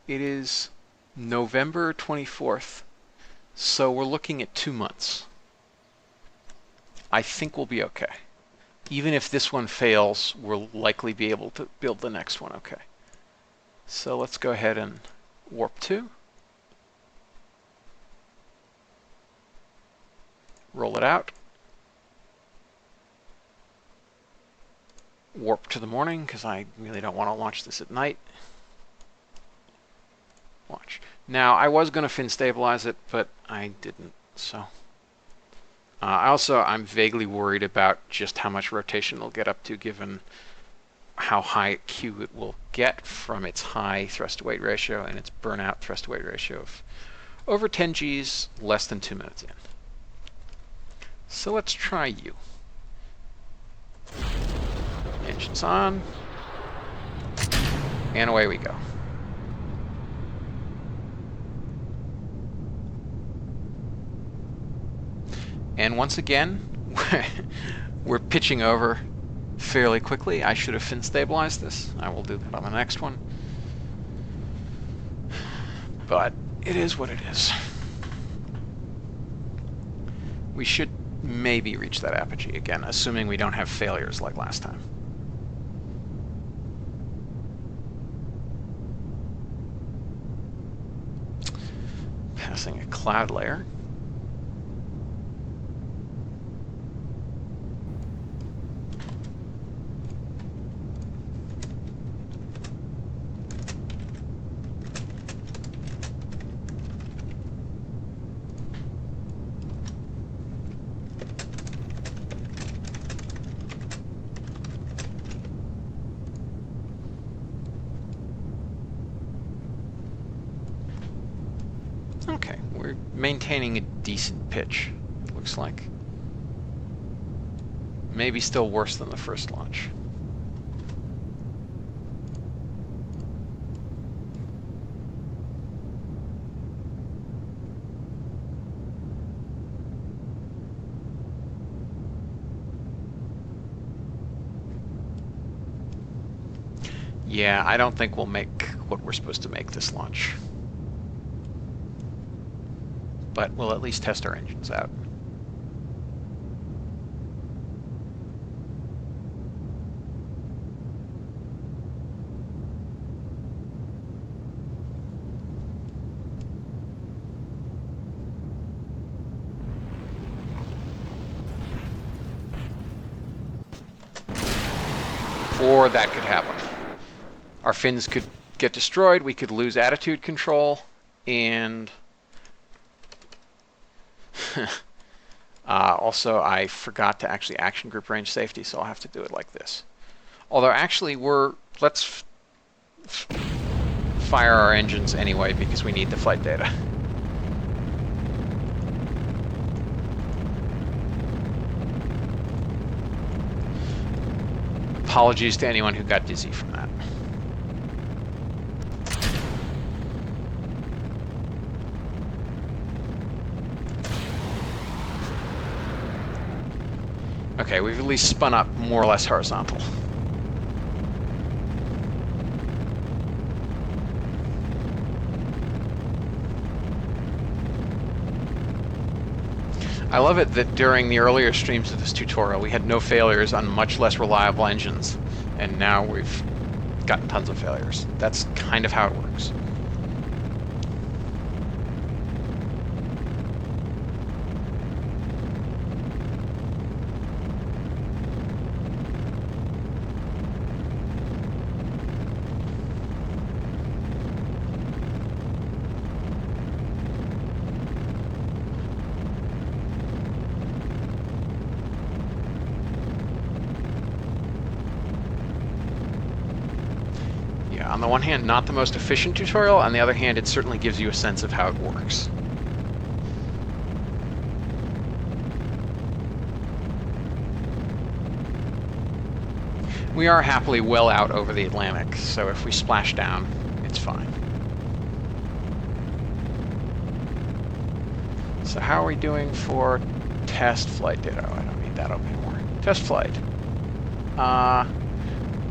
It is November 24th, so we're looking at 2 months. I think we'll be okay. Even if this one fails, we'll likely be able to build the next one okay. So let's go ahead and warp 2. Roll it out. Warp to the morning, because I really don't want to launch this at night. Watch. Now, I was going to fin stabilize it, but I didn't, so. I'm vaguely worried about just how much rotation it'll get up to, given how high Q it will get from its high thrust-to-weight ratio and its burnout thrust-to-weight ratio of over 10 Gs, less than 2 minutes in. So let's try you. Engines on. And away we go. And once again, we're pitching over fairly quickly. I should have fin stabilized this. I will do that on the next one. But it is what it is. We should maybe reach that apogee again, assuming we don't have failures like last time. Passing a cloud layer. Okay, we're maintaining a decent pitch, it looks like. Maybe still worse than the first launch. Yeah, I don't think we'll make what we're supposed to make this launch. But we'll at least test our engines out. Or that could happen. Our fins could get destroyed, we could lose attitude control, and also, I forgot to actually action group range safety, so I'll have to do it like this. Although, actually, let's fire our engines anyway, because we need the flight data. Apologies to anyone who got dizzy from that. Okay, we've at least spun up more or less horizontal. I love it that during the earlier streams of this tutorial we had no failures on much less reliable engines, and now we've gotten tons of failures. That's kind of how it works. yeah, on the one hand, not the most efficient tutorial. On the other hand, it certainly gives you a sense of how it works. We are happily well out over the Atlantic, so if we splash down, it's fine. So how are we doing for test flight data? Oh, I don't need that open anymore. Test flight.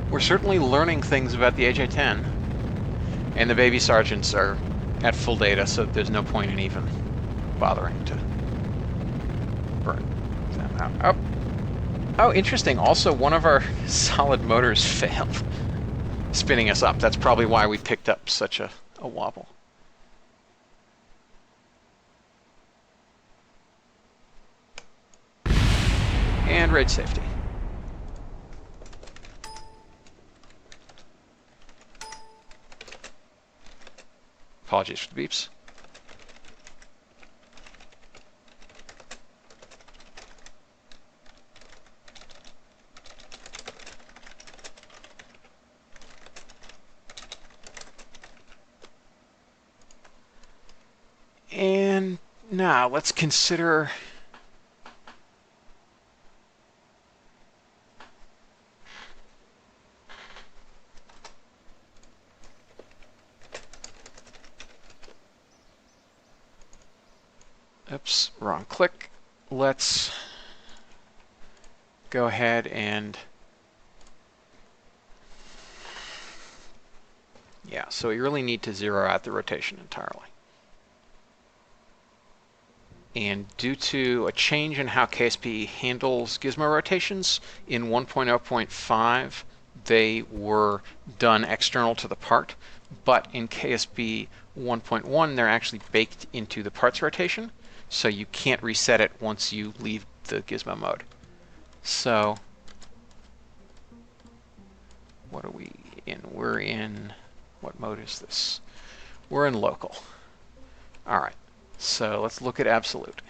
We're certainly learning things about the AJ-10, and the baby sergeants are at full data, so there's no point in even bothering to burn them out. Oh, interesting. Also, one of our solid motors failed, spinning us up. That's probably why we picked up such a wobble. And raid safety. Apologies for the beeps. And now let's consider oops, wrong click. Let's go ahead and yeah, so we really need to zero out the rotation entirely. And due to a change in how KSP handles gizmo rotations, in 1.0.5 they were done external to the part, but in KSP 1.1 they're actually baked into the parts rotation, so you can't reset it once you leave the gizmo mode. So what are we in? We're in, what mode is this? We're in local. All right. So let's look at absolute.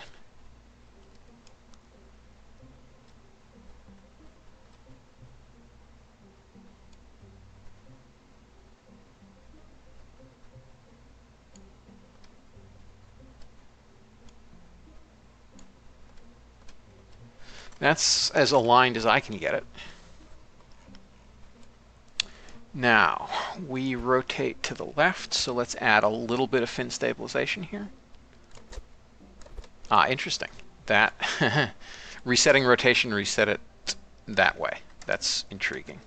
That's as aligned as I can get it. Now, we rotate to the left, so let's add a little bit of fin stabilization here. Ah, interesting. That resetting rotation, reset it that way. That's intriguing.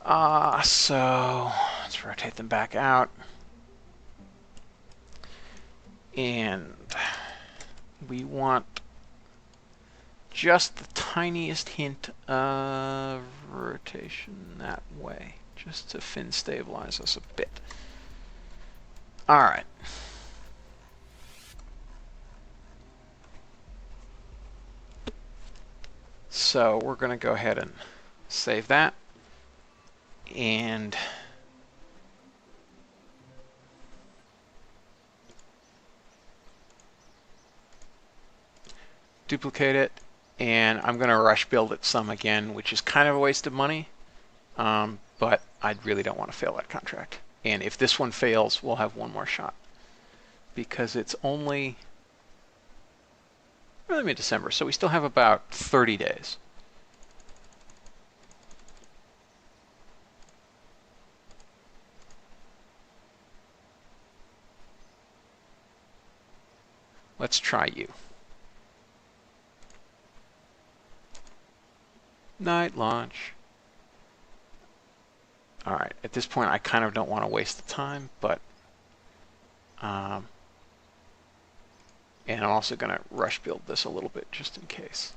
So let's rotate them back out. And we want just the tiniest hint of rotation that way, just to fin stabilize us a bit. All right. So we're going to go ahead and save that. And duplicate it. And I'm going to rush build it some again, which is kind of a waste of money. But I really don't want to fail that contract. And if this one fails, we'll have one more shot. Because it's only really mid-December, so we still have about 30 days. Let's try you. Night launch. All right, at this point I kind of don't want to waste the time, but and I'm also going to rush build this a little bit just in case.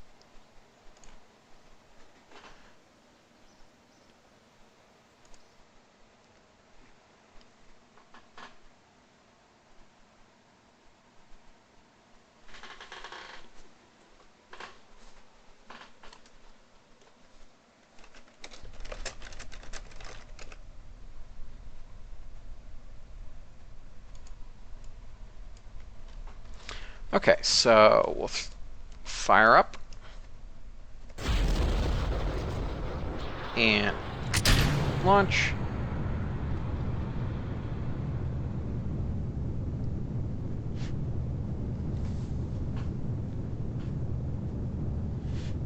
Okay, so we'll fire up. And launch.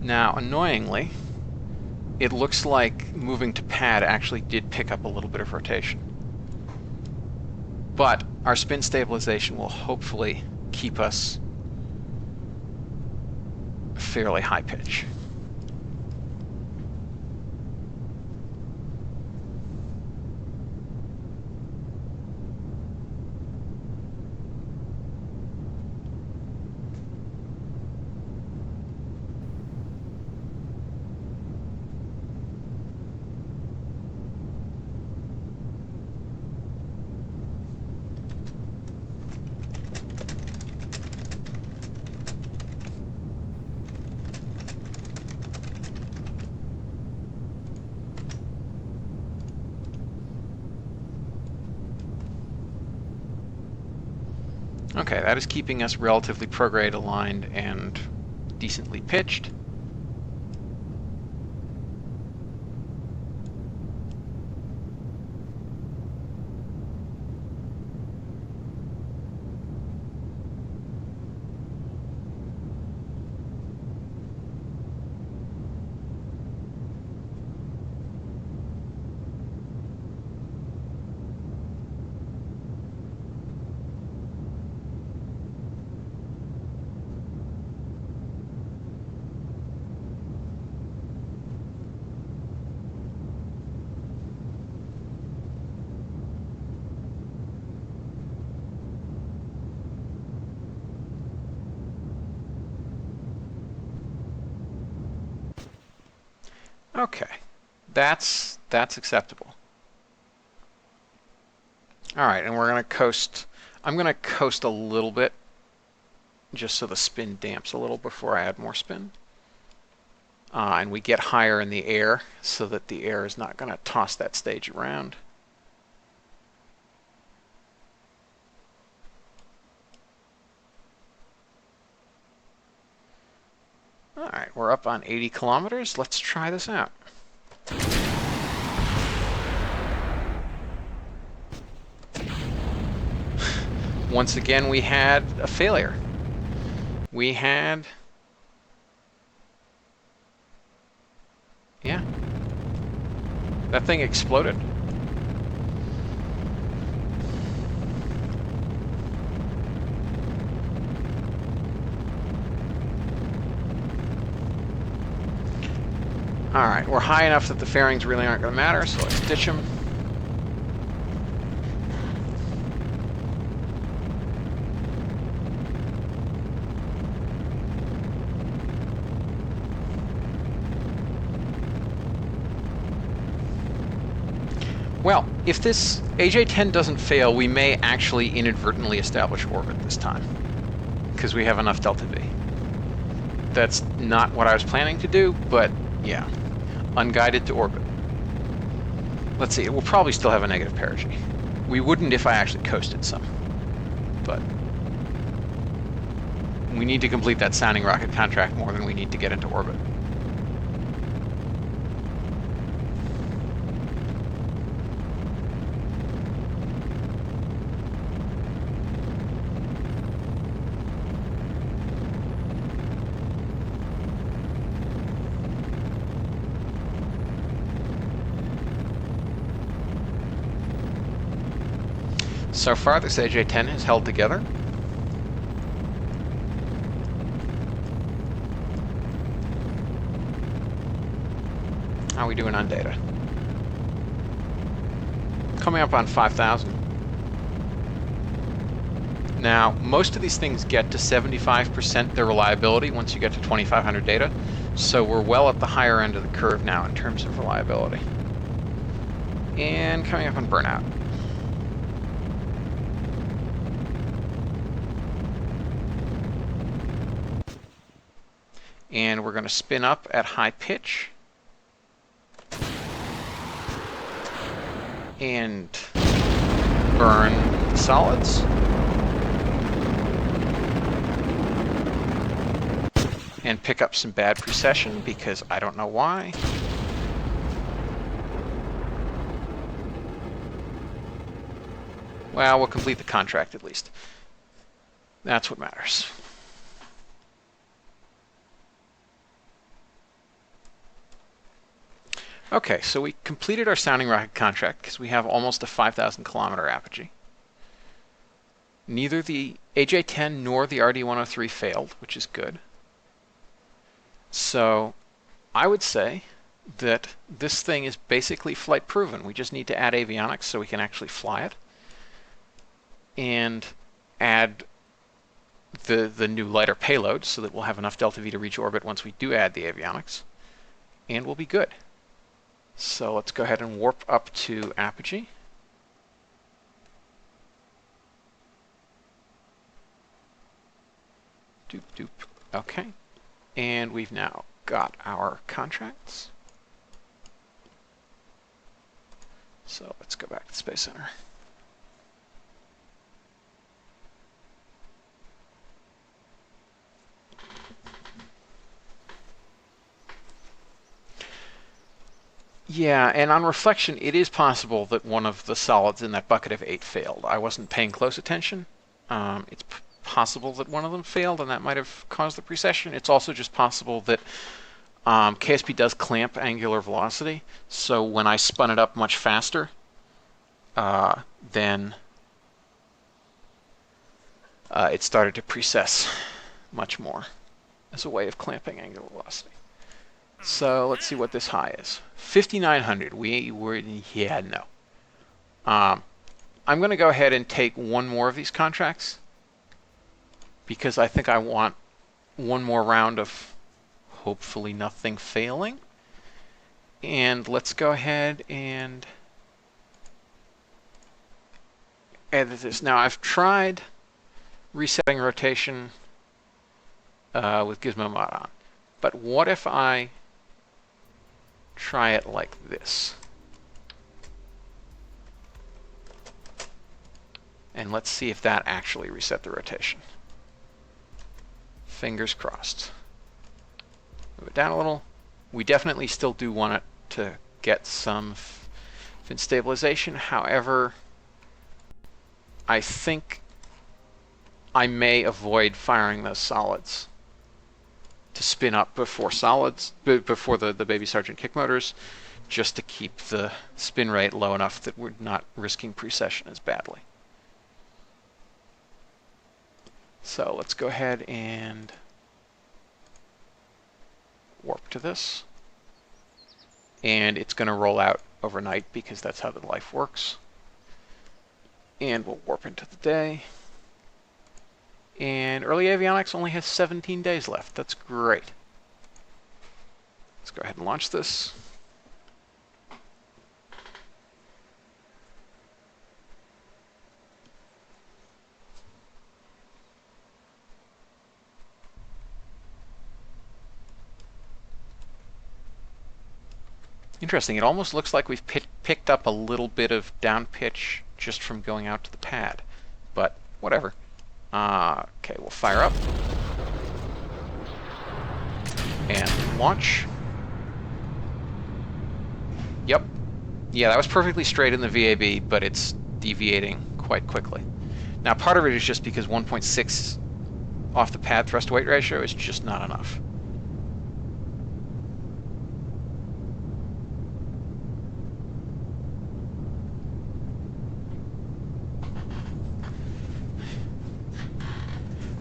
Now, annoyingly, it looks like moving to pad actually did pick up a little bit of rotation. But our spin stabilization will hopefully keep us fairly high pitch. Okay, that is keeping us relatively prograde aligned and decently pitched. Okay, that's acceptable. All right, and we're going to coast. I'm going to coast a little bit just so the spin damps a little before I add more spin. And we get higher in the air so that the air is not going to toss that stage around. All right, we're up on 80 kilometers. Let's try this out. Once again, we had a failure. We had... yeah. That thing exploded. All right, we're high enough that the fairings really aren't going to matter, so let's ditch them. Well, if this AJ-10 doesn't fail, we may actually inadvertently establish orbit this time, because we have enough delta V. That's not what I was planning to do, but yeah. Unguided to orbit. Let's see, we'll probably still have a negative perigee. We wouldn't if I actually coasted some, but we need to complete that sounding rocket contract more than we need to get into orbit. So far, this AJ-10 has held together. How are we doing on data? Coming up on 5,000. Now, most of these things get to 75% their reliability once you get to 2,500 data, so we're well at the higher end of the curve now in terms of reliability. And coming up on burnout. And we're going to spin up at high pitch. And burn the solids. And pick up some bad precession because I don't know why. Well, we'll complete the contract at least. That's what matters. Okay, so we completed our sounding rocket contract because we have almost a 5,000 kilometer apogee. Neither the AJ-10 nor the RD-103 failed, which is good. So I would say that this thing is basically flight proven. We just need to add avionics so we can actually fly it, and add the new lighter payload so that we'll have enough delta V to reach orbit once we do add the avionics, and we'll be good. So let's go ahead and warp up to apogee. Doop doop. Okay. And we've now got our contracts. So let's go back to the Space Center. Yeah, and on reflection, it is possible that one of the solids in that bucket of 8 failed. I wasn't paying close attention. It's possible that one of them failed, and that might have caused the precession. It's also just possible that KSP does clamp angular velocity, so when I spun it up much faster, then it started to precess much more as a way of clamping angular velocity. So let's see what this high is. 5,900. We were, yeah, no. I'm going to go ahead and take one more of these contracts because I think I want one more round of hopefully nothing failing. And let's go ahead and edit this. Now I've tried resetting rotation with Gizmo mod on, but what if I try it like this? And let's see if that actually reset the rotation. Fingers crossed. Move it down a little. We definitely still do want it to get some fin stabilization. However, I think I may avoid firing those solids to spin up before the Baby Sergeant kick motors, just to keep the spin rate low enough that we're not risking precession as badly. So let's go ahead and warp to this. And it's going to roll out overnight because that's how the life works. And we'll warp into the day. And early avionics only has 17 days left. That's great. Let's go ahead and launch this. Interesting. It almost looks like we've picked up a little bit of down pitch just from going out to the pad, but whatever. Okay, we'll fire up and launch. Yep. Yeah, that was perfectly straight in the VAB, but it's deviating quite quickly. Now, part of it is just because 1.6 off the pad thrust-to-weight ratio is just not enough.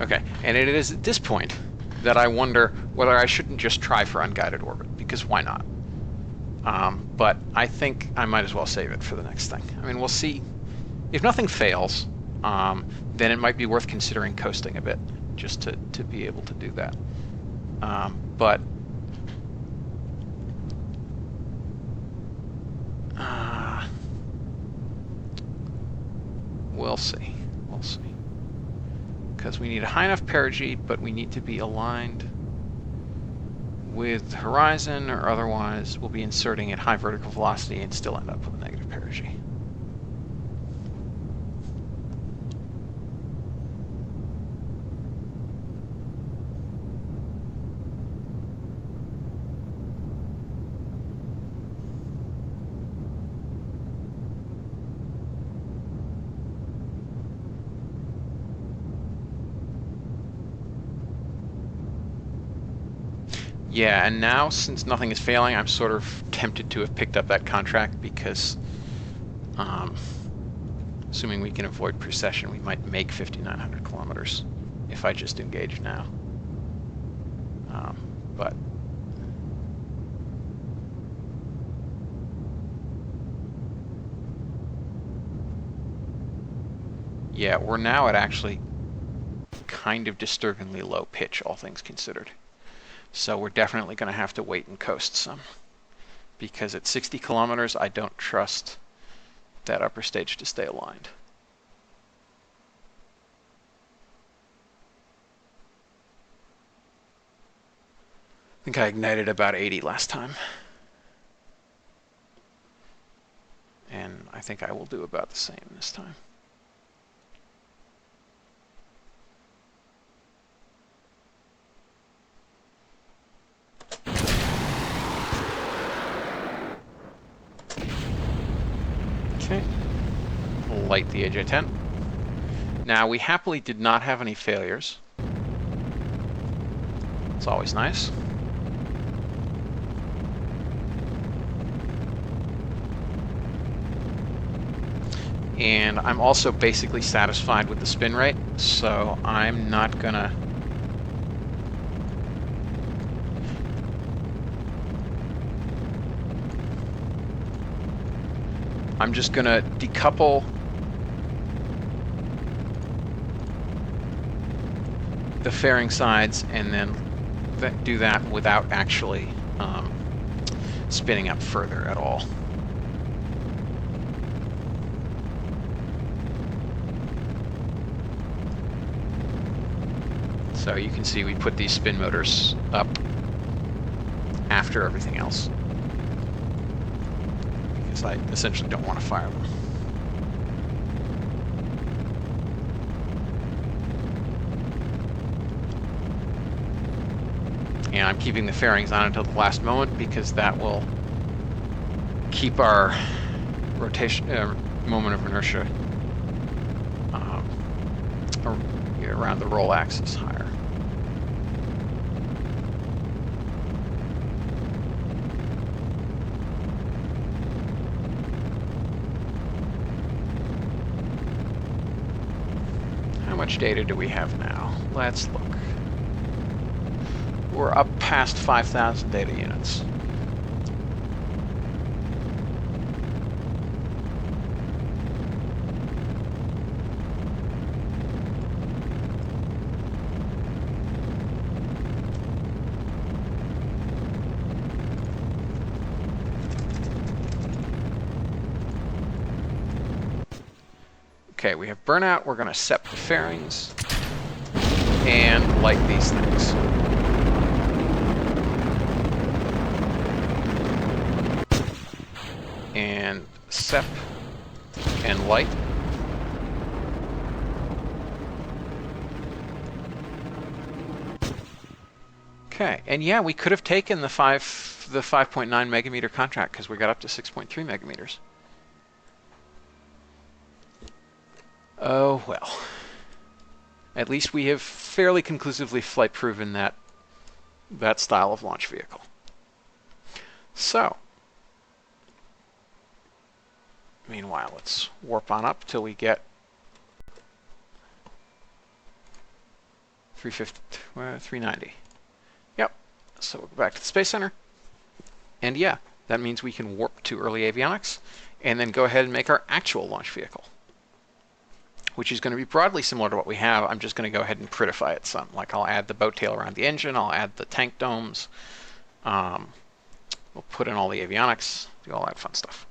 Okay, and it is at this point that I wonder whether I shouldn't just try for unguided orbit, because why not? But I think I might as well save it for the next thing. I mean, we'll see. If nothing fails, then it might be worth considering coasting a bit, just to be able to do that. But we'll see. We'll see. Because we need a high enough perigee, but we need to be aligned with the horizon, or otherwise we'll be inserting at high vertical velocity and still end up with a negative perigee. Yeah, and now since nothing is failing, I'm sort of tempted to have picked up that contract because, um, assuming we can avoid precession, we might make 5,900 kilometers if I just engage now. But yeah, we're now at actually kind of disturbingly low pitch, all things considered. So we're definitely going to have to wait and coast some. Because at 60 kilometers, I don't trust that upper stage to stay aligned. I think I ignited about 80 last time. And I think I will do about the same this time. Okay. Light the AJ-10. Now, we happily did not have any failures. It's always nice. And I'm also basically satisfied with the spin rate, so I'm not gonna... I'm just gonna decouple the fairing sides and then do that without actually spinning up further at all. So you can see we put these spin motors up after everything else, because I essentially don't want to fire them. And I'm keeping the fairings on until the last moment because that will keep our rotation moment of inertia around the roll axis higher. How much data do we have now? Let's look. We're up past 5,000 data units. Okay, we have burnout. We're going to set the fairings and light these things. And sep and light. Okay, and yeah, we could have taken the 5.9 megameter contract because we got up to 6.3 megameters. Oh well. At least we have fairly conclusively flight proven that style of launch vehicle. So, meanwhile, let's warp on up till we get 390. Yep. So we'll go back to the Space Center. And yeah, that means we can warp to early avionics and then go ahead and make our actual launch vehicle, which is going to be broadly similar to what we have. I'm just going to go ahead and prettify it some. Like I'll add the boat tail around the engine, I'll add the tank domes, we'll put in all the avionics, do all that fun stuff.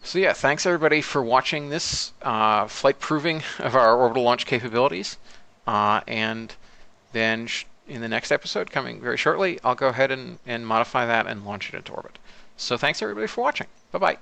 So yeah, thanks everybody for watching this flight proving of our orbital launch capabilities. And then in the next episode, coming very shortly, I'll go ahead and modify that and launch it into orbit. So thanks everybody for watching. Bye-bye.